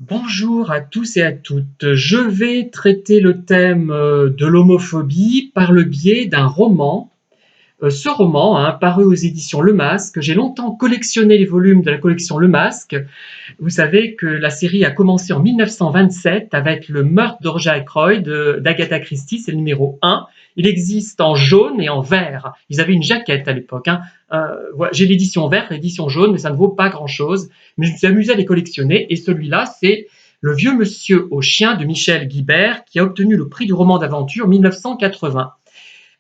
Bonjour à tous et à toutes. Je vais traiter le thème de l'homophobie par le biais d'un roman. Ce roman, paru aux éditions Le Masque, j'ai longtemps collectionné les volumes de la collection Le Masque. Vous savez que la série a commencé en 1927 avec le meurtre de Roger Ackroyd d'Agatha Christie, c'est le numéro 1. Il existe en jaune et en vert. Ils avaient une jaquette à l'époque. Voilà, j'ai l'édition verte, l'édition jaune, mais ça ne vaut pas grand-chose. Mais je me suis amusé à les collectionner et celui-là, c'est Le vieux monsieur au chien de Michel Guibert qui a obtenu le prix du roman d'aventure 1980.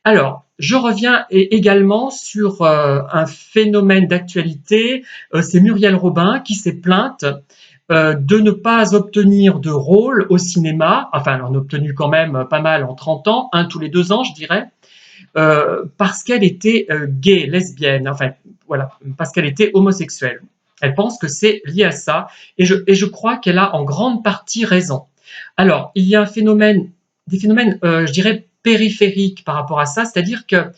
Alors, je reviens également sur un phénomène d'actualité. C'est Muriel Robin qui s'est plainte de ne pas obtenir de rôle au cinéma. Enfin, elle en a obtenu quand même pas mal en 30 ans, un tous les 2 ans, je dirais, parce qu'elle était gay, lesbienne, enfin, voilà, parce qu'elle était homosexuelle. Elle pense que c'est lié à ça, et je crois qu'elle a en grande partie raison. Alors, il y a des phénomènes, je dirais, périphériques par rapport à ça, c'est-à-dire que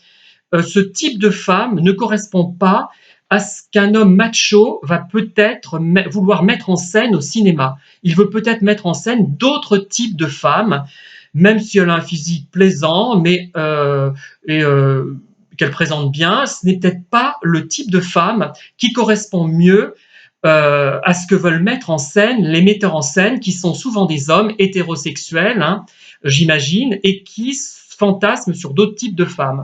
ce type de femme ne correspond pas à ce qu'un homme macho va peut-être vouloir mettre en scène au cinéma. Il veut peut-être mettre en scène d'autres types de femmes, même si elle a un physique plaisant, mais qu'elle présente bien, ce n'est peut-être pas le type de femme qui correspond mieux à ce que veulent mettre en scène les metteurs en scène, qui sont souvent des hommes hétérosexuels, j'imagine, et qui fantasment sur d'autres types de femmes.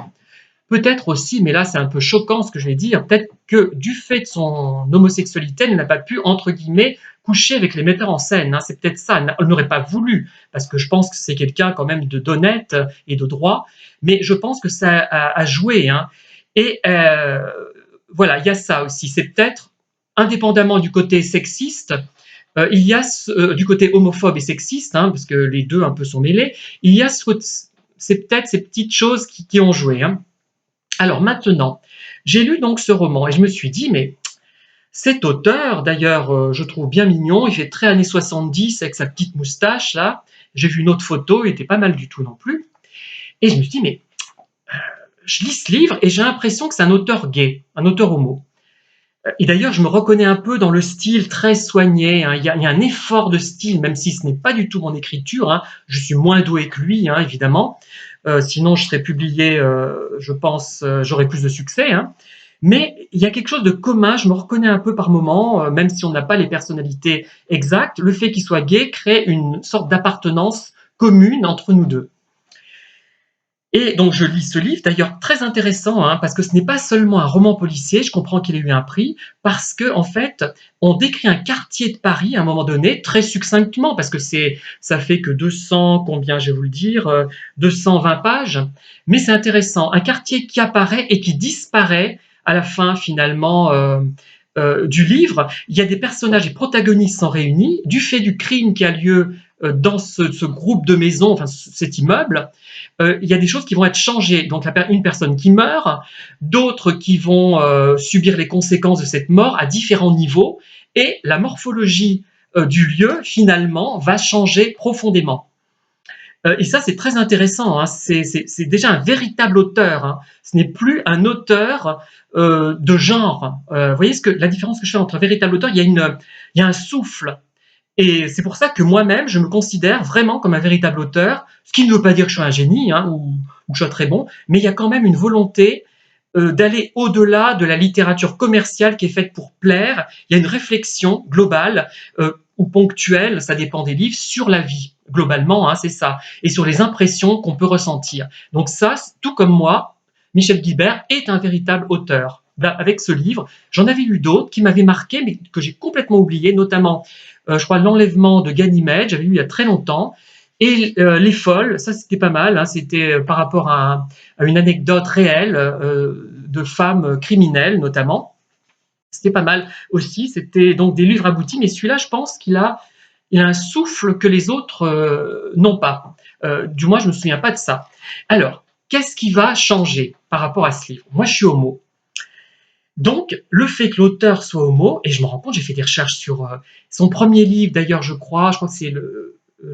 Peut-être aussi, mais là c'est un peu choquant ce que je vais dire, peut-être que du fait de son homosexualité, elle n'a pas pu, entre guillemets, coucher avec les metteurs en scène. C'est peut-être ça, elle n'aurait pas voulu, parce que je pense que c'est quelqu'un quand même d'honnête et de droit, mais je pense que ça a joué. Et voilà, il y a ça aussi. C'est peut-être, indépendamment du côté sexiste, il y a du côté homophobe et sexiste, parce que les deux un peu sont mêlés, il y a c'est peut-être ces petites choses qui ont joué. Alors maintenant, j'ai lu donc ce roman et je me suis dit, mais cet auteur, d'ailleurs, je trouve bien mignon, il fait très années 70 avec sa petite moustache là. J'ai vu une autre photo, il était pas mal du tout non plus. Et je me suis dit, mais je lis ce livre et j'ai l'impression que c'est un auteur gay, un auteur homo. Et d'ailleurs, je me reconnais un peu dans le style très soigné. Il y a un effort de style, même si ce n'est pas du tout mon écriture. Je suis moins doué que lui, évidemment. Sinon, je serais publié, je pense, j'aurais plus de succès. Mais il y a quelque chose de commun, je me reconnais un peu par moment, même si on n'a pas les personnalités exactes. Le fait qu'il soit gay crée une sorte d'appartenance commune entre nous deux. Et donc je lis ce livre, d'ailleurs très intéressant, parce que ce n'est pas seulement un roman policier, je comprends qu'il ait eu un prix, parce que en fait, on décrit un quartier de Paris à un moment donné, très succinctement, parce que ça fait que 200, combien je vais vous le dire, 220 pages, mais c'est intéressant, un quartier qui apparaît et qui disparaît à la fin finalement du livre. Il y a des personnages et protagonistes sont réunis, du fait du crime qui a lieu dans ce groupe de maisons, enfin cet immeuble, il y a des choses qui vont être changées. Donc une personne qui meurt, d'autres qui vont subir les conséquences de cette mort à différents niveaux, et la morphologie du lieu finalement va changer profondément. Et ça, c'est très intéressant. C'est déjà un véritable auteur. Ce n'est plus un auteur de genre. Vous voyez la différence que je fais entre un véritable auteur, il y a un souffle. Et c'est pour ça que moi-même, je me considère vraiment comme un véritable auteur, ce qui ne veut pas dire que je suis un génie ou que je sois très bon, mais il y a quand même une volonté d'aller au-delà de la littérature commerciale qui est faite pour plaire. Il y a une réflexion globale ou ponctuelle, ça dépend des livres, sur la vie. Globalement, c'est ça. Et sur les impressions qu'on peut ressentir. Donc ça, tout comme moi, Michel Guibert est un véritable auteur. Avec ce livre, j'en avais lu d'autres qui m'avaient marqué, mais que j'ai complètement oublié, notamment je crois l'enlèvement de Ganymède, j'avais lu il y a très longtemps, et Les Folles, ça c'était pas mal, c'était par rapport à une anecdote réelle de femmes criminelles notamment, c'était pas mal aussi, c'était donc des livres aboutis, mais celui-là je pense il a un souffle que les autres n'ont pas, du moins je me souviens pas de ça. Alors, qu'est-ce qui va changer par rapport à ce livre? Moi je suis homo, donc, le fait que l'auteur soit homo, et je me rends compte, j'ai fait des recherches sur son premier livre, d'ailleurs, je crois que c'est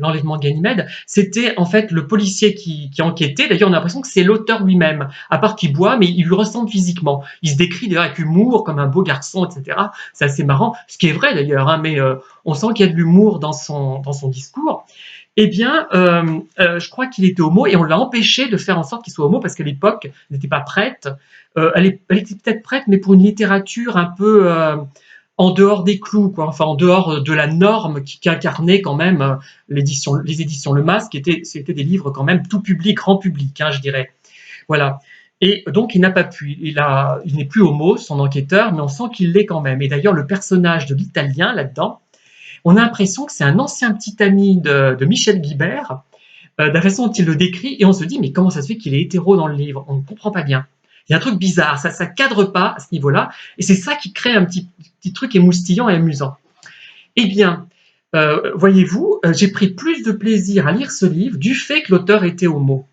l'enlèvement de Ganymède, c'était en fait le policier qui enquêtait. D'ailleurs, on a l'impression que c'est l'auteur lui-même, à part qu'il boit, mais il lui ressemble physiquement. Il se décrit d'ailleurs avec humour, comme un beau garçon, etc. C'est assez marrant, ce qui est vrai d'ailleurs, hein, mais on sent qu'il y a de l'humour dans son discours. Eh bien, je crois qu'il était homo et on l'a empêché de faire en sorte qu'il soit homo parce qu'à l'époque, elle n'était pas prête. Elle était peut-être prête, mais pour une littérature un peu en dehors des clous, quoi. Enfin, en dehors de la norme qui incarnait quand même les éditions Le Masque, c'était des livres quand même tout public, grand public, hein, je dirais. Voilà. Et donc, il n'a pas pu. Il n'est plus homo, son enquêteur, mais on sent qu'il l'est quand même. Et d'ailleurs, le personnage de l'Italien là-dedans, on a l'impression que c'est un ancien petit ami de Michel Guibert, de la façon dont il le décrit, et on se dit, mais comment ça se fait qu'il est hétéro dans le livre? On ne comprend pas bien. Il y a un truc bizarre, ça cadre pas à ce niveau-là, et c'est ça qui crée un petit truc émoustillant et amusant. Eh bien, voyez-vous, j'ai pris plus de plaisir à lire ce livre du fait que l'auteur était homo.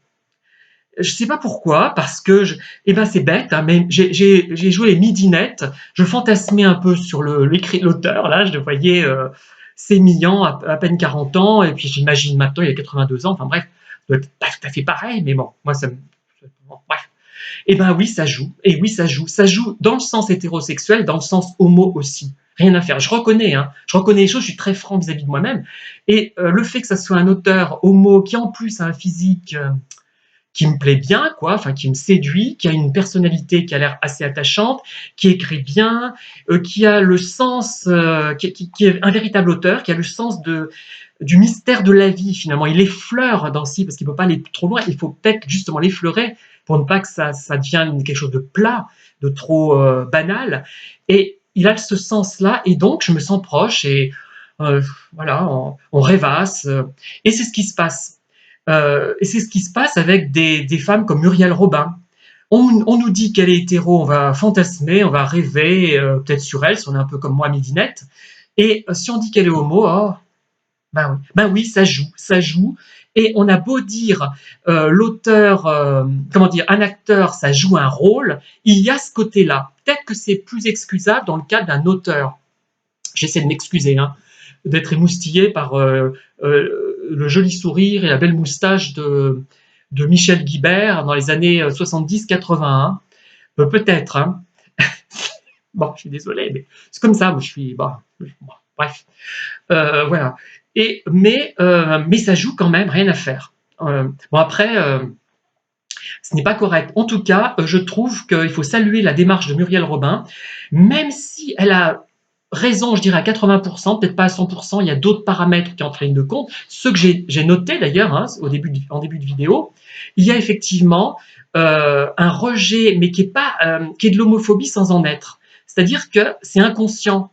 Je ne sais pas pourquoi, parce que eh ben c'est bête, hein, mais j'ai joué les midinettes, je fantasmais un peu sur l'auteur, là, je le voyais sémillant, à peine 40 ans, et puis j'imagine maintenant il a 82 ans, enfin bref, il doit être pas tout à fait pareil, mais bon, moi ça me. Bon, bref. Eh ben oui, ça joue, et oui, ça joue dans le sens hétérosexuel, dans le sens homo aussi. Rien à faire. Je reconnais les choses, je suis très franc vis-à-vis de moi-même, et le fait que ça soit un auteur homo qui en plus a un physique. Qui me plaît bien, quoi, enfin qui me séduit, qui a une personnalité qui a l'air assez attachante, qui écrit bien, qui a le sens, qui est un véritable auteur, qui a le sens du mystère de la vie finalement. Il effleure dans ci parce qu'il ne peut pas aller trop loin. Il faut peut-être justement l'effleurer pour ne pas que ça devienne quelque chose de plat, de trop banal. Et il a ce sens-là, et donc je me sens proche et voilà, on rêvasse. Et c'est ce qui se passe. Et c'est ce qui se passe avec des femmes comme Muriel Robin. On nous dit qu'elle est hétéro, on va fantasmer, on va rêver peut-être sur elle, si on est un peu comme moi, midinette. Et si on dit qu'elle est homo, oh, ben oui, ça joue, ça joue. Et on a beau dire l'auteur, comment dire, un acteur, ça joue un rôle, il y a ce côté-là. Peut-être que c'est plus excusable dans le cas d'un auteur. J'essaie de m'excuser, hein, d'être émoustillé par le joli sourire et la belle moustache de Michel Guibert dans les années 70-80. Peut-être. Hein. Bon, je suis désolé, mais c'est comme ça. Moi, je suis. Bon, bref. Voilà. Mais ça joue quand même, rien à faire. Bon, après, ce n'est pas correct. En tout cas, je trouve qu'il faut saluer la démarche de Muriel Robin, même si elle a raison, je dirais à 80%, peut-être pas à 100%, il y a d'autres paramètres qui entrent en ligne de compte. Ceux que j'ai notés d'ailleurs hein, en début de vidéo, il y a effectivement un rejet, mais qui est de l'homophobie sans en être. C'est-à-dire que c'est inconscient.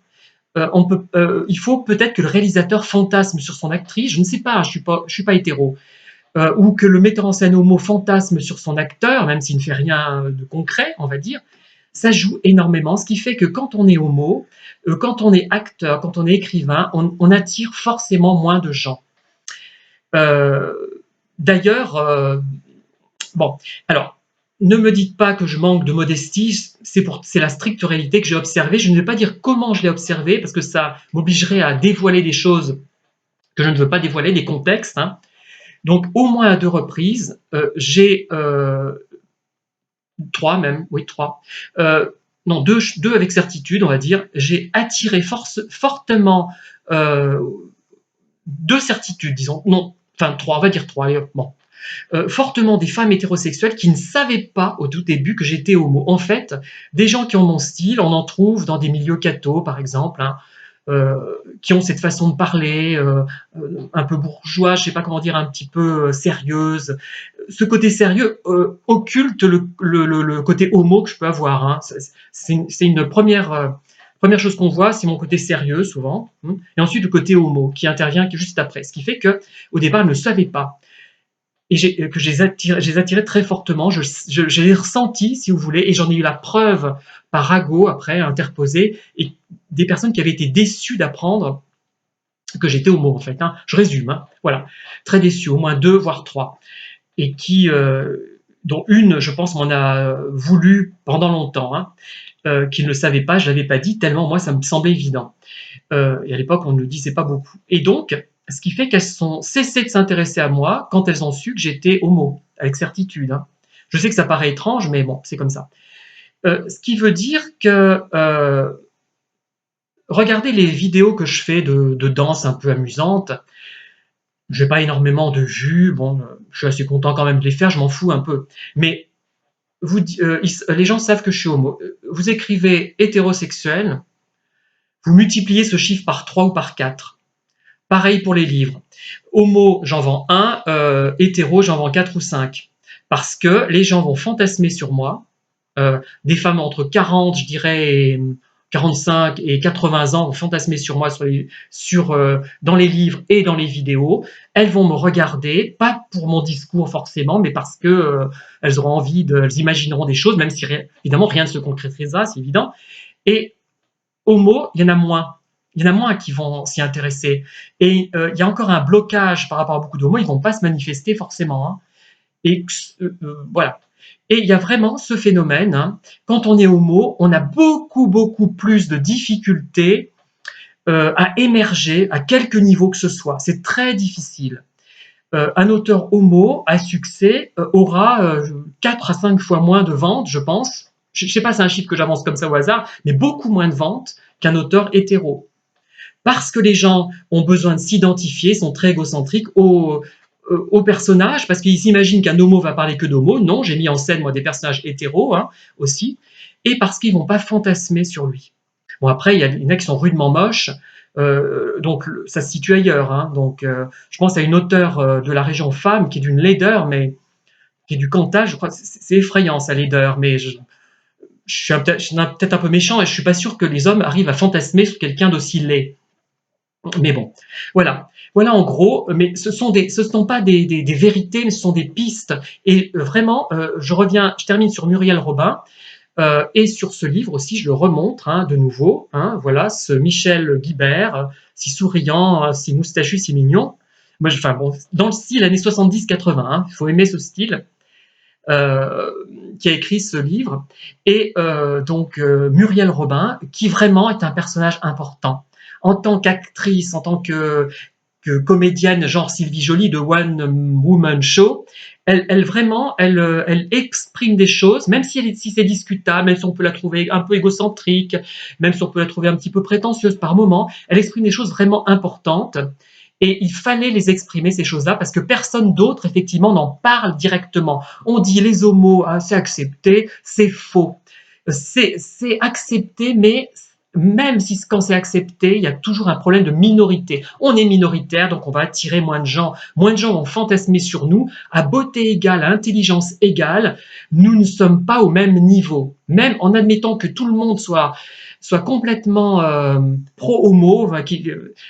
Il faut peut-être que le réalisateur fantasme sur son actrice, je ne sais pas, je suis pas hétéro, ou que le metteur en scène homo fantasme sur son acteur, même s'il ne fait rien de concret, on va dire, ça joue énormément, ce qui fait que quand on est homo, quand on est acteur, quand on est écrivain, on attire forcément moins de gens. D'ailleurs, bon, alors, ne me dites pas que je manque de modestie, c'est la stricte réalité que j'ai observée. Je ne vais pas dire comment je l'ai observée, parce que ça m'obligerait à dévoiler des choses que je ne veux pas dévoiler, des contextes. Hein. Donc, au moins à 2 reprises, j'ai 3 même, oui 3, non 2 avec certitude, on va dire, j'ai attiré fortement 2 certitudes, disons, non, enfin 3, on va dire 3, allez, bon, fortement des femmes hétérosexuelles qui ne savaient pas au tout début que j'étais homo. En fait, des gens qui ont mon style, on en trouve dans des milieux cathos, par exemple, hein, qui ont cette façon de parler, un peu bourgeois, je ne sais pas comment dire, un petit peu sérieuse. Ce côté sérieux occulte le côté homo que je peux avoir. Hein. C'est une première chose qu'on voit, c'est mon côté sérieux souvent, hein, et ensuite le côté homo qui intervient juste après. Ce qui fait que au départ, je ne le savais pas. Et que je les attirais très fortement, je l'ai ressenti, si vous voulez, et j'en ai eu la preuve par Rago, après, interposé, et des personnes qui avaient été déçues d'apprendre que j'étais homo, en fait. Hein. Je résume, hein. Voilà. Très déçues, au moins 2, voire 3. Et dont une, je pense, m'en a voulu pendant longtemps, hein, qui ne le savait pas, je ne l'avais pas dit, tellement moi, ça me semblait évident. Et à l'époque, on ne le disait pas beaucoup. Et donc, ce qui fait qu'elles ont cessé de s'intéresser à moi quand elles ont su que j'étais homo, avec certitude, hein. Je sais que ça paraît étrange, mais bon, c'est comme ça. Ce qui veut dire que regardez les vidéos que je fais de danse un peu amusantes. J'ai pas énormément de vues, bon, je suis assez content quand même de les faire, je m'en fous un peu. Mais les gens savent que je suis homo. Vous écrivez hétérosexuel, vous multipliez ce chiffre par 3 ou par 4. Pareil pour les livres. Homo, j'en vends un, hétéro, j'en vends 4 ou 5. Parce que les gens vont fantasmer sur moi. Des femmes entre 40, je dirais, 45 et 80 ans vont fantasmer sur moi dans les livres et dans les vidéos. Elles vont me regarder, pas pour mon discours forcément, mais parce que elles auront elles imagineront des choses, même si évidemment rien ne se concrétisera, c'est évident. Et homo, il y en a moins. Il y en a moins qui vont s'y intéresser. Et il y a encore un blocage par rapport à beaucoup d'homos, ils ne vont pas se manifester forcément, hein. Et voilà. Et il y a vraiment ce phénomène, hein, quand on est homo, on a beaucoup, beaucoup plus de difficultés à émerger à quelque niveau que ce soit. C'est très difficile. Un auteur homo à succès aura 4 à 5 fois moins de ventes, je pense. Je ne sais pas, c'est un chiffre que j'avance comme ça au hasard, mais beaucoup moins de ventes qu'un auteur hétéro. Parce que les gens ont besoin de s'identifier, sont très égocentriques au personnage, parce qu'ils s'imaginent qu'un homo va parler que d'homo. Non, j'ai mis en scène, moi, des personnages hétéros, hein, aussi. Et parce qu'ils ne vont pas fantasmer sur lui. Bon, après, il y en a qui sont rudement moches, donc ça se situe ailleurs, hein. Donc, je pense à une auteure de la région femme qui est d'une laideur, mais qui est du Cantal, je crois. C'est effrayant, sa laideur, mais je suis peut-être un peu méchant et je suis pas sûr que les hommes arrivent à fantasmer sur quelqu'un d'aussi laid. Mais bon, voilà. Voilà en gros, mais ce sont pas des vérités, mais ce sont des pistes. Et vraiment, je termine sur Muriel Robin, et sur ce livre aussi, je le remontre, hein, de nouveau, hein, voilà, ce Michel Guibert, si souriant, si moustachu, si mignon. Moi, enfin bon, dans le style années 70-80, hein, il faut aimer ce style, euh, qui a écrit ce livre. Et donc Muriel Robin, qui vraiment est un personnage important. En tant qu'actrice, en tant que comédienne genre Sylvie Joly de One Woman Show, elle exprime des choses, même si c'est discutable, même si on peut la trouver un peu égocentrique, même si on peut la trouver un petit peu prétentieuse par moment, elle exprime des choses vraiment importantes. Et il fallait les exprimer, ces choses-là, parce que personne d'autre, effectivement, n'en parle directement. On dit les homos, ah, c'est accepté, c'est faux. C'est accepté, mais même si quand c'est accepté, il y a toujours un problème de minorité. On est minoritaire, donc on va attirer moins de gens. Moins de gens vont fantasmer sur nous. À beauté égale, à intelligence égale, nous ne sommes pas au même niveau. Même en admettant que tout le monde soit complètement pro-homo,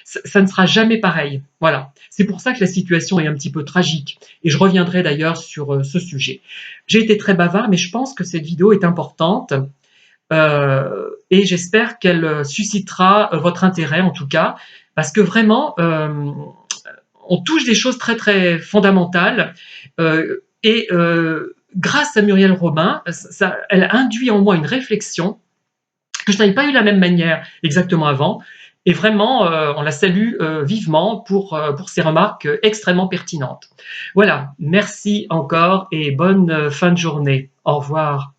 ça ne sera jamais pareil. Voilà. C'est pour ça que la situation est un petit peu tragique. Et je reviendrai d'ailleurs sur ce sujet. J'ai été très bavard, mais je pense que cette vidéo est importante. Et j'espère qu'elle suscitera votre intérêt en tout cas, parce que vraiment, on touche des choses très très fondamentales, et grâce à Muriel Robin, elle induit en moi une réflexion que je n'avais pas eu de la même manière exactement avant, et vraiment, on la salue vivement pour ses remarques extrêmement pertinentes. Voilà, merci encore et bonne fin de journée. Au revoir.